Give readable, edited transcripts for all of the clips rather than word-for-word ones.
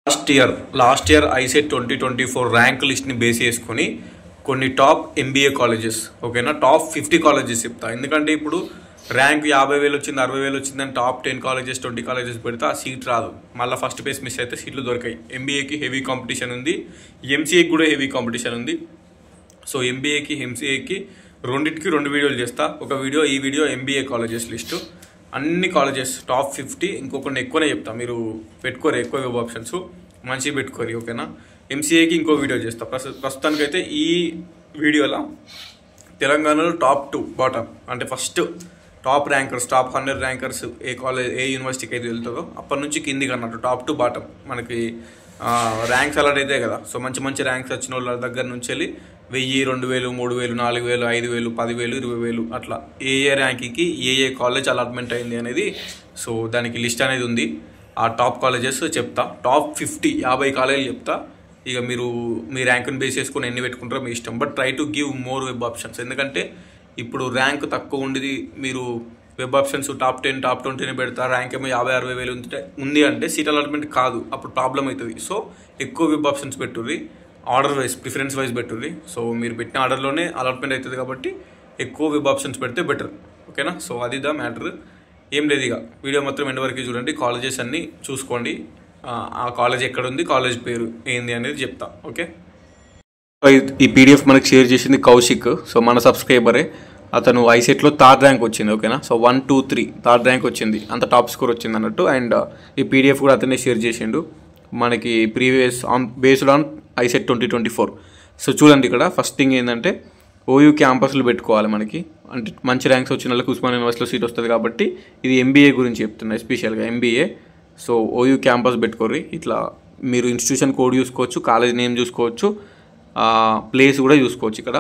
Last year ICET 2024 rank లిస్ట్ని base చేసుకొని కొన్ని టాప్ ఎంబీఏ కాలేజెస్, ఓకేనా, టాప్ 50 కాలేజెస్ చెప్తా. ఎందుకంటే ఇప్పుడు ర్యాంక్ 50,000 వచ్చింది, 60,000 వచ్చిందని టాప్ 10 కాలేజెస్ 20 కాలేజెస్ పెడితే ఆ సీట్ రాదు. మళ్ళీ ఫస్ట్ పేస్ మిస్ అయితే సీట్లు దొరికాయి. ఎంబీఏకి హెవీ కాంపిటీషన్ ఉంది, ఎంసీఏకి కూడా హెవీ కాంపిటీషన్ ఉంది. సో ఎంబీఏకి ఎంసీఏకి రెండింటికి 2 వీడియోలు చేస్తా. ఒక వీడియో, ఈ వీడియో ఎంబీఏ కాలేజెస్ లిస్టు, అన్ని కాలేజెస్ టాప్ 50. ఇంకొకటి ఎక్కువనే చెప్తా, మీరు పెట్టుకోరు, ఎక్కువ వెబ్ ఆప్షన్స్ మంచిగా పెట్టుకోరు, ఓకేనా. ఎంసీఏకి ఇంకో వీడియో చేస్తా. ప్రస్తుతానికైతే ఈ వీడియోలో తెలంగాణలో టాప్ 2 బాటమ్, అంటే first top rankers, top 100 rankers ఏ కాలేజ్, ఏ యూనివర్సిటీకి అయితే వెళ్తుందో అప్పటి నుంచి కిందికి అన్నట్టు టాప్ 2 బాటమ్. మనకి ర్యాంక్స్ అలాంటి అయితే కదా, సో మంచి మంచి ర్యాంక్స్ వచ్చిన వాళ్ళ దగ్గర నుంచి వెళ్ళి 1000, 2000, 3000, 4000, 5000, 10,000, 20,000 అట్లా ఏ ర్యాంకింగ్కి ఏ కాలేజ్ అలాట్మెంట్ అయింది అనేది, సో దానికి లిస్ట్ అనేది ఉంది. ఆ టాప్ కాలేజెస్ చెప్తా. టాప్ 50 కాలేజీలు చెప్తా. ఇక మీరు మీ ర్యాంకుని బేస్ చేసుకుని ఎన్ని పెట్టుకుంటారో మీ ఇష్టం. But try to give more web options. ఎందుకంటే ఇప్పుడు ర్యాంక్ తక్కువ ఉండేది, మీరు వెబ్ ఆప్షన్స్ టాప్ 10, టాప్ 20 పెడతా, ర్యాంక్ ఏమో 50,000-60,000 ఉంది అంటే సీట్ అలాట్మెంట్ కాదు, అప్పుడు ప్రాబ్లం అవుతుంది. సో ఎక్కువ వెబ్ ఆప్షన్స్ పెట్టుర్రి, ఆర్డర్ వైజ్, ప్రిఫరెన్స్ వైజ్ పెట్టుర్రి. సో మీరు పెట్టిన ఆర్డర్లోనే అలాట్మెంట్ అవుతుంది కాబట్టి ఎక్కువ వెబ్ ఆప్షన్స్ పెడితే బెటర్, ఓకేనా. సో అది ద మ్యాటర్. ఏం లేదు, ఇక వీడియో మాత్రం ఎండ్ వరకు చూడండి. కాలేజెస్ అన్నీ చూసుకోండి, ఆ కాలేజ్ ఎక్కడ ఉంది, కాలేజ్ పేరు ఏంది అనేది చెప్తా, ఓకే. ఈ పీడిఎఫ్ మనకి షేర్ చేసింది కౌశిక్, సో మన సబ్స్క్రైబరే. అతను ఐసెట్లో 3rd ర్యాంక్ వచ్చింది, ఓకేనా. సో 1, 2, 3 3rd ర్యాంక్ వచ్చింది, అంత టాప్ స్కోర్ వచ్చింది అన్నట్టు. అండ్ ఈ పీడిఎఫ్ కూడా అతనే షేర్ చేసిండు మనకి, previous based on ICET 2024. So చూడండి, ఇక్కడ ఫస్ట్ థింగ్ ఏంటంటే ఓయూ క్యాంపస్లు పెట్టుకోవాలి మనకి. అంటే మంచి ర్యాంక్స్ వచ్చిన వాళ్ళకి ఉస్మాన్ యూనివర్సిటీలో సీట్ వస్తుంది కాబట్టి ఇది ఎంబీఏ గురించి చెప్తున్నా, ఎస్పెషల్గా ఎంబీఏ. సో ఓయూ క్యాంపస్ పెట్టుకోర్రి. ఇట్లా మీరు ఇన్స్టిట్యూషన్ కోడ్ చూసుకోవచ్చు, కాలేజ్ నేమ్ చూసుకోవచ్చు, ప్లేస్ కూడా చూసుకోవచ్చు ఇక్కడ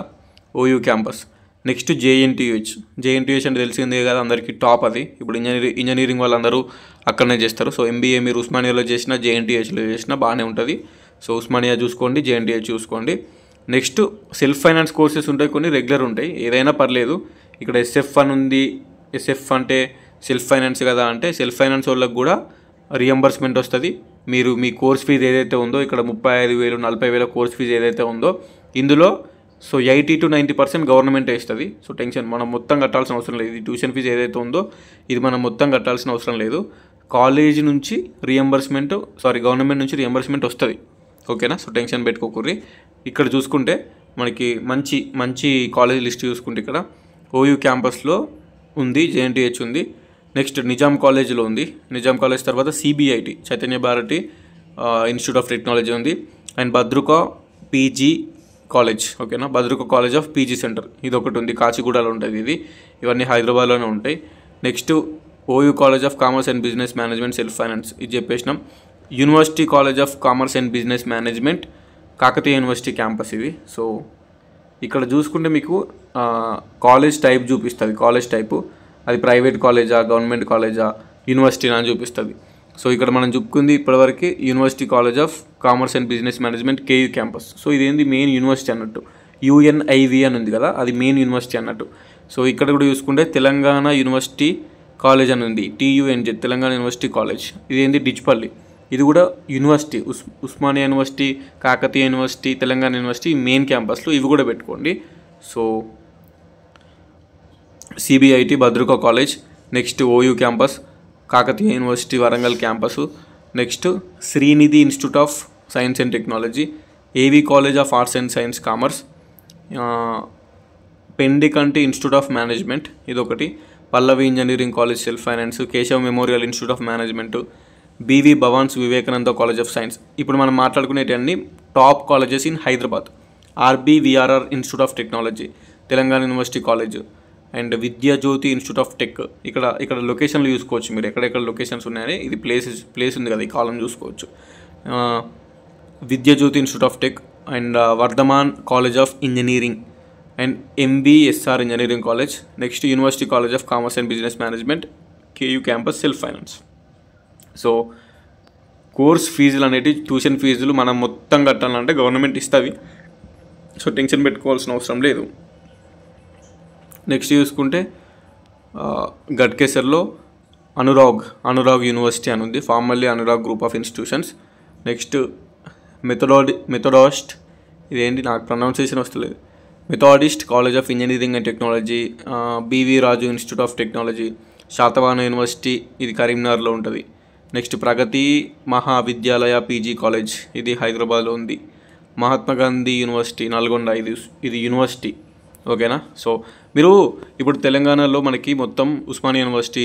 ఓయూ క్యాంపస్. నెక్స్ట్ జేఎన్టీయూహెచ్ అంటే తెలిసిందే కదా అందరికీ, టాప్ అది. ఇప్పుడు ఇంజనీరింగ్ వాళ్ళందరూ అక్కడనే చేస్తారు. సో ఎంబీఏ మీరు ఉస్మానియాలో చేసినా, జేఎన్టీయూహెచ్లో చేసినా బాగానే ఉంటుంది. సో ఉస్మానియా చూసుకోండి, జేఎన్టీహెచ్ చూసుకోండి. నెక్స్ట్ సెల్ఫ్ ఫైనాన్స్ కోర్సెస్ ఉంటాయి, కొన్ని రెగ్యులర్ ఉంటాయి, ఏదైనా పర్లేదు. ఇక్కడ SF అని ఉంది. SF అంటే సెల్ఫ్ ఫైనాన్స్ కదా, అంటే సెల్ఫ్ ఫైనాన్స్ వాళ్ళకి కూడా రియంబర్స్మెంట్ వస్తుంది. మీరు మీ కోర్స్ ఫీజు ఏదైతే ఉందో, ఇక్కడ 35,000, 40,000 కోర్స్ ఫీజు ఏదైతే ఉందో ఇందులో సో 80 to 90% గవర్నమెంటే ఇస్తుంది. సో టెన్షన్ మనం మొత్తం కట్టాల్సిన అవసరం లేదు. ఇది ట్యూషన్ ఫీజు ఏదైతే ఉందో ఇది మనం మొత్తం కట్టాల్సిన అవసరం లేదు. కాలేజీ నుంచి గవర్నమెంట్ నుంచి రియంబర్స్మెంట్ వస్తుంది, ఓకేనా. సో టెన్షన్ పెట్టుకోకూర్రి. ఇక్కడ చూసుకుంటే మనకి మంచి కాలేజ్ లిస్ట్ చూసుకుంటే ఇక్కడ ఓయూ క్యాంపస్లో ఉంది, జేఎన్టీహెచ్ ఉంది. నెక్స్ట్ నిజాం కాలేజ్లో ఉంది. నిజాం కాలేజ్ తర్వాత CBIT, Chaitanya Bharathi institute of technology ఉంది. అండ్ భద్రకా PG కాలేజ్, ఓకేనా, Bhadruka college of PG centre ఇది ఒకటి ఉంది, కాచిగూడలో ఉంటుంది. ఇవన్నీ హైదరాబాద్లోనే ఉంటాయి. Next OU college of commerce and business management self finance ఇది చెప్పేసినాం. University college of commerce and business management Kakatiya university campus ఇది. సో ఇక్కడ చూసుకుంటే మీకు కాలేజ్ టైప్ చూపిస్తుంది. కాలేజ్ టైపు అది ప్రైవేట్ కాలేజా, గవర్నమెంట్ కాలేజా, యూనివర్సిటీనా అని చూపిస్తుంది. సో ఇక్కడ మనం చెప్పుకుంది ఇప్పటివరకు university college of commerce and business management KU campus. So ఇదేంది మెయిన్ యూనివర్సిటీ అన్నట్టు, UNIV అని ఉంది కదా, అది మెయిన్ యూనివర్సిటీ అన్నట్టు. సో ఇక్కడ కూడా చూసుకుంటే తెలంగాణ యూనివర్సిటీ కాలేజ్ అని ఉంది, TUNJ, తెలంగాణ యూనివర్సిటీ కాలేజ్. ఇదేంది డిచ్పల్లి, ఇది కూడా university, Osmania university, Kakatiya university, Telangana university main క్యాంపస్లు ఇవి కూడా పెట్టుకోండి. So CBIT Bhadruka college, next OU campus, Kakatiya university Warangal campus, next Srinidhi institute of science and technology, AV college of arts and science commerce, Pendekanti institute of management ఇదొకటి, Pallavi engineering college self finance, Keshav memorial institute of management, BV Bhavans Vivekananda college of science. ఇప్పుడు మనం మాట్లాడుకునేటన్ని top colleges in Hyderabad. RBVRR institute of technology, Telangana university college, and Vidyajyothi institute of tech. ఇక్కడ లొకేషన్లు చూసుకోవచ్చు మీరు, ఎక్కడెక్కడ locations ఉన్నాయని. ఇది ప్లేస్ ఉంది కదా, ఈ కాలం చూసుకోవచ్చు. Vidyajyothi institute of tech, and Vardhaman college of engineering, and MBSR engineering college. Next university college of commerce and business management KU campus self finance. So course ఫీజులు అనేవి, ట్యూషన్ ఫీజులు మనం మొత్తం కట్టాలంటే గవర్నమెంట్ ఇస్తుంది. సో టెన్షన్ పెట్టుకోవాల్సిన అవసరం లేదు. నెక్స్ట్ చూసుకుంటే గట్కేసర్లో అనురాగ్ యూనివర్సిటీ అని ఉంది, formally Anurag group of institutions. Next Methodist, ఇదేంటి నాకు ప్రొనౌన్సియేషన్ వస్తలేదు. Methodist college of engineering and technology, BV Raju institute of technology, Satavahana university, ఇది కరీంనగర్లో ఉంటుంది. Next Pragathi Mahavidyalaya PG college, ఇది హైదరాబాద్లో ఉంది. మహాత్మా గాంధీ యూనివర్సిటీ నల్గొండ, ఇది యూనివర్సిటీ. ఓకేనా. సో మీరు ఇప్పుడు తెలంగాణలో మనకి మొత్తం Osmania university,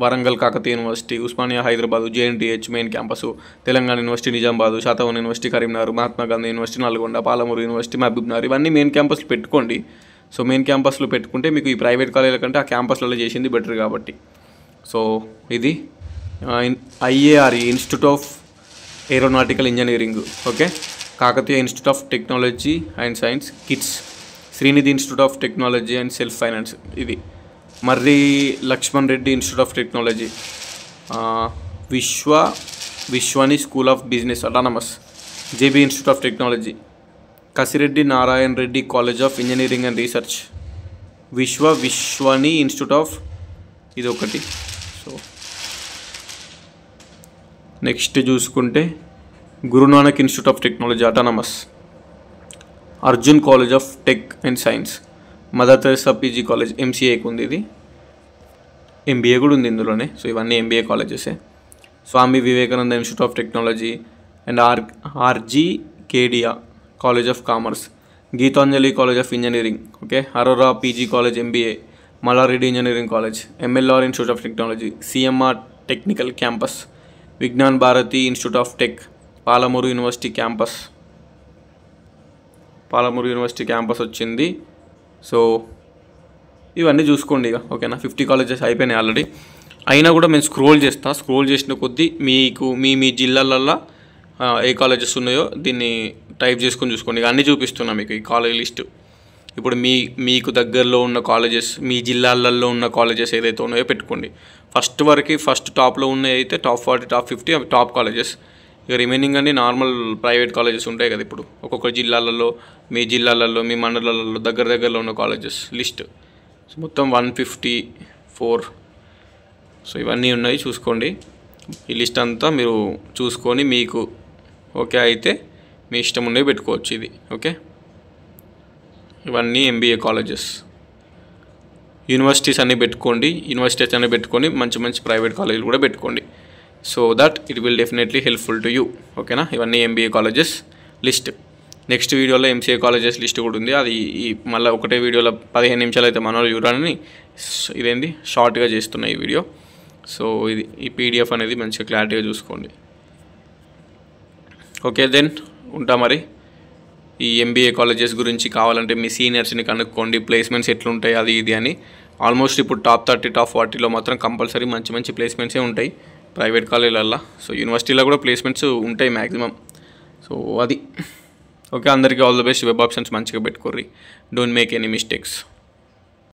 Warangal Kakatiya university, Osmania Hyderabad, JNTH main campus, Telangana university Nizamabad, Satavahana university Karimnagar, Mahatma Gandhi university Nalgonda, Palamuru university Mahabubnagar, ఇవన్నీ మెయిన్ క్యాంపస్లు పెట్టుకోండి. సో మెయిన్ క్యాంపస్లో పెట్టుకుంటే మీకు ఈ ప్రైవేట్ కాలేజీల కంటే ఆ క్యాంపస్లలో చేసింది బెటర్ కాబట్టి. సో ఇది IARE institute of aeronautical engineering, okay. Kakatiya institute of technology and science KITS, Srinidhi institute of technology and self finance, ఇది Marri Laxman Reddy institute of technology, Vishwani school of business autonomous, JB institute of technology, Kasireddy Narayana Reddy college of engineering and research, Vishwani institute of, ఇది ఒకటి. So next చూసుకుంటే Gurunanak institute of technology autonomous, Arjun college of tech and science, Mother Teresa PG college ఎంసీఏకి ఉంది, ఇది MBA కూడా ఉంది ఇందులోనే. So ఇవన్నీ MBA కాలేజెసే. Swami Vivekananda institute of technology and ఆర్జీకేడియా college of commerce, Gitanjali college of engineering, okay. Arora PG college MBA, Mallareddy engineering college, MLR institute of technology, CMR technical campus, Vignan Bharati institute of tech, Palamuru university campus వచ్చింది. So ఇవన్నీ చూసుకోండి ఇక, ఓకేనా. 50 colleges అయిపోయినాయి already. అయినా కూడా మేము scroll చేసిన కొద్దీ మీకు మీ జిల్లాలల్లో ఏ కాలేజెస్ ఉన్నాయో దీన్ని టైప్ చేసుకొని చూసుకోండి. ఇక అన్నీ చూపిస్తున్నా మీకు ఈ కాలేజ్ లిస్ట్. ఇప్పుడు మీకు దగ్గరలో ఉన్న కాలేజెస్, మీ జిల్లాలలో ఉన్న కాలేజెస్ ఏదైతే ఉన్నాయో పెట్టుకోండి. ఫస్ట్ టాప్లో ఉన్నాయి అయితే టాప్ 40 టాప్ 50 అవి టాప్ కాలేజెస్. ఇక రిమైనింగ్ అన్ని నార్మల్ ప్రైవేట్ కాలేజెస్ ఉంటాయి కదా. ఇప్పుడు ఒక్కొక్క జిల్లాలలో, మీ జిల్లాలలో, మీ మండలాలలో దగ్గరలో ఉన్న కాలేజెస్ లిస్ట్. సో మొత్తం 154. సో ఇవన్నీ ఉన్నాయి చూసుకోండి. ఈ లిస్ట్ అంతా మీరు చూసుకొని మీకు ఓకే అయితే మీ ఇష్టం ఉండేవి పెట్టుకోవచ్చు ఇది, ఓకే. ఇవన్నీ ఎంబీఏ కాలేజెస్. యూనివర్సిటీస్ అన్నీ పెట్టుకొని మంచి ప్రైవేట్ కాలేజీలు కూడా పెట్టుకోండి. So that it will definitely helpful to you, ఓకేనా. ఇవన్నీ ఎంబీఏ కాలేజెస్ లిస్ట్. నెక్స్ట్ వీడియోలో ఎంసీఏ కాలేజెస్ లిస్ట్ కూడా ఉంది. అది మళ్ళీ ఒకటే వీడియోలో 15 నిమిషాలు అయితే మన వాళ్ళు చూడాలని ఇదేంది షార్ట్గా చేస్తున్నా ఈ వీడియో. సో ఇది ఈ పీడిఎఫ్ అనేది మంచిగా క్లారిటీగా చూసుకోండి, ఓకే. దెన్ ఉంటా మరి. ఈ ఎంబీఏ కాలేజెస్ గురించి కావాలంటే మీ సీనియర్స్ని కనుక్కోండి, ప్లేస్మెంట్స్ ఎట్లుంటాయి అది ఇది అని. ఆల్మోస్ట్ ఇప్పుడు టాప్ 30 టాప్ 40లో మాత్రం కంపల్సరీ మంచి ప్లేస్మెంట్సే ఉంటాయి ప్రైవేట్ కాలేజీలల్లో. సో యూనివర్సిటీలో కూడా ప్లేస్మెంట్స్ ఉంటాయి మ్యాక్సిమం. సో అది ఓకే. అందరికీ all the best. Web options మంచిగా పెట్టుకోర్రి. Don't make any mistakes.